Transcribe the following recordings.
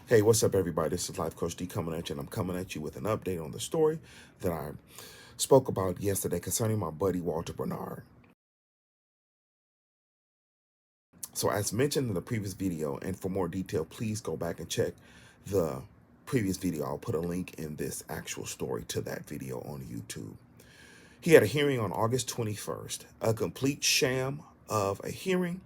Hey, what's up, everybody? This is Life Coach D coming at you, and I'm coming at you with an update on the story that I spoke about yesterday concerning my buddy Walter Bernard. So, as mentioned in the previous video, and for more detail, please go back and check the previous video. I'll put a link in this actual story to that video on YouTube. He had a hearing on August 21st, a complete sham of a hearing.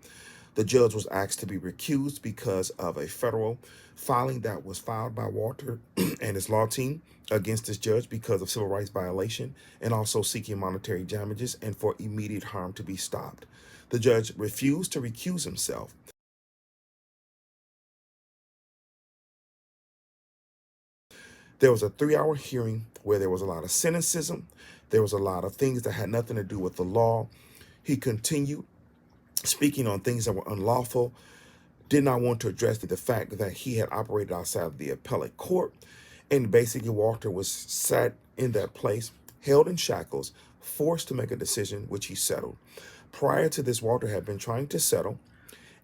The judge was asked to be recused because of a federal filing that was filed by Walter and his law team against this judge because of civil rights violation and also seeking monetary damages and for immediate harm to be stopped. The judge refused to recuse himself. There was a 3-hour hearing where there was a lot of cynicism. There was a lot of things that had nothing to do with the law. He continued speaking on things that were unlawful, did not want to address the fact that he had operated outside of the appellate court. And basically, Walter was sat in that place, held in shackles, forced to make a decision, which he settled. Prior to this, Walter had been trying to settle.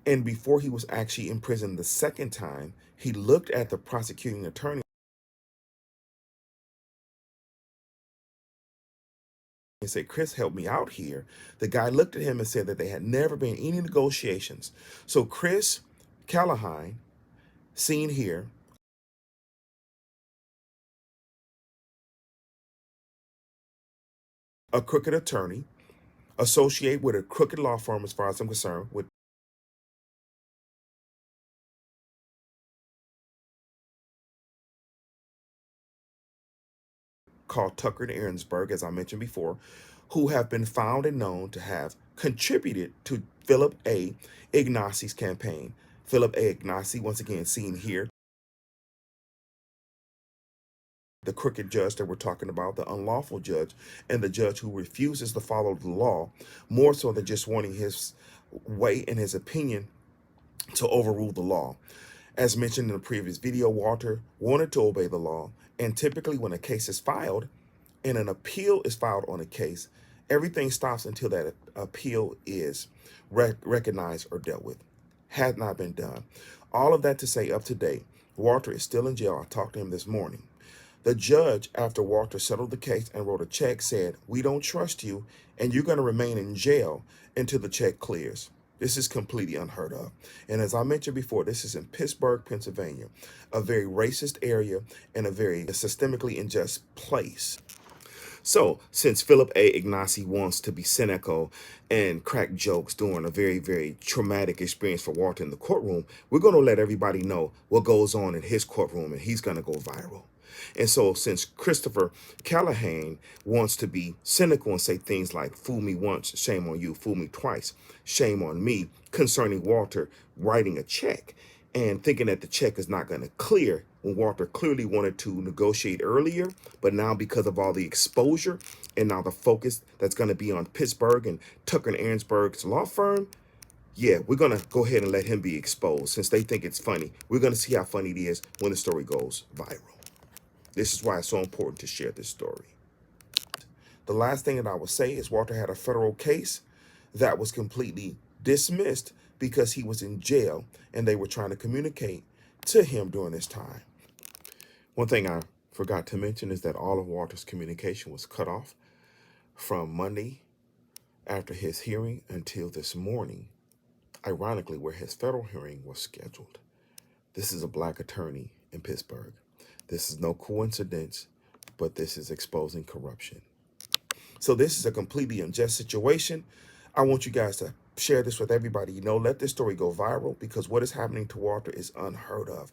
And before he was actually in prison the second time, he looked at the prosecuting attorney and said, "Chris, help me out here." The guy looked at him and said that there had never been any negotiations. So Chris Callahan, seen here, a crooked attorney, associate with a crooked law firm as far as I'm concerned, with called Tucker and Ahrensberg, as I mentioned before, who have been found and known to have contributed to Philip A. Ignacci's campaign. Philip A. Ignacci, once again seen here, the crooked judge that we're talking about, the unlawful judge, and the judge who refuses to follow the law, more so than just wanting his way and his opinion to overrule the law. As mentioned in the previous video, Walter wanted to obey the law, and typically when a case is filed and an appeal is filed on a case, everything stops until that appeal is recognized or dealt with. Had not been done. All of that to say, up to date, Walter is still in jail. I talked to him this morning. The judge, after Walter settled the case and wrote a check, said, "We don't trust you, and you're going to remain in jail until the check clears." This is completely unheard of. And as I mentioned before, this is in Pittsburgh, Pennsylvania, a very racist area and a very systemically unjust place. So, since Philip A. Ignacci wants to be cynical and crack jokes during a very, very traumatic experience for Walter in the courtroom, we're going to let everybody know what goes on in his courtroom, and he's going to go viral. And so, since Christopher Callahan wants to be cynical and say things like, "Fool me once, shame on you. Fool me twice, shame on me," concerning Walter writing a check and thinking that the check is not going to clear when Walter clearly wanted to negotiate earlier, but now because of all the exposure and now the focus that's going to be on Pittsburgh and Tucker and Ahrensberg's law firm, yeah, we're going to go ahead and let him be exposed since they think it's funny. We're going to see how funny it is when the story goes viral. This is why it's so important to share this story. The last thing that I would say is Walter had a federal case that was completely dismissed because he was in jail and they were trying to communicate to him during this time. One thing I forgot to mention is that all of Walter's communication was cut off from Monday after his hearing until this morning, ironically, where his federal hearing was scheduled. This is a black attorney in Pittsburgh. This is no coincidence, but this is exposing corruption. So this is a completely unjust situation. I want you guys to share this with everybody you know. Let this story go viral because what is happening to Walter is unheard of.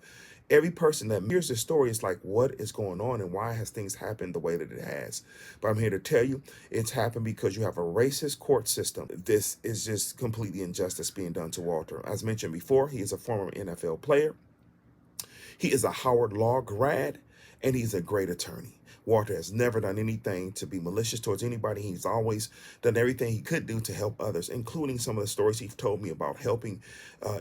Every person that hears this story is like, what is going on and why has things happened the way that it has? But I'm here to tell you it's happened because you have a racist court system. This is just completely injustice being done to Walter. As mentioned before, he is a former NFL player. He is a Howard Law grad, and he's a great attorney. Walter has never done anything to be malicious towards anybody. He's always done everything he could do to help others, including some of the stories he's told me about helping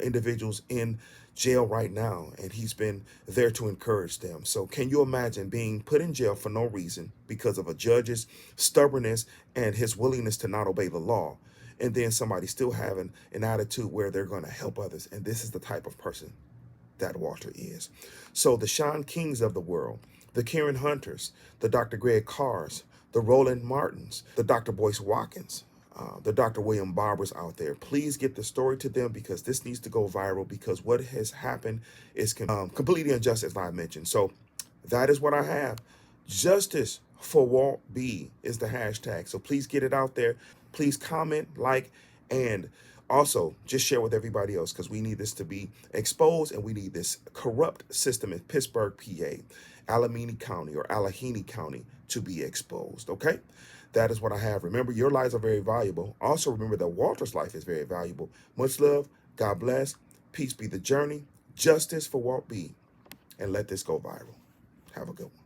individuals in jail right now, and he's been there to encourage them. So can you imagine being put in jail for no reason because of a judge's stubbornness and his willingness to not obey the law, and then somebody still having an attitude where they're going to help others? And this is the type of person that Walter is. So the Sean Kings of the world, the Karen Hunters, the Dr. Greg Carrs, the Roland Martins, the Dr. Boyce Watkins, the Dr. William Barbers out there, please get the story to them, because this needs to go viral, because what has happened is completely unjust, as I mentioned. So that is what I have. Justice for Walt B is the hashtag. So please get it out there. Please comment, like, and also just share with everybody else, because we need this to be exposed, and we need this corrupt system in Pittsburgh, PA, Alameda County or Allegheny County to be exposed. Okay? That is what I have. Remember, your lives are very valuable. Also, remember that Walter's life is very valuable. Much love. God bless. Peace be the journey. Justice for Walt B. And let this go viral. Have a good one.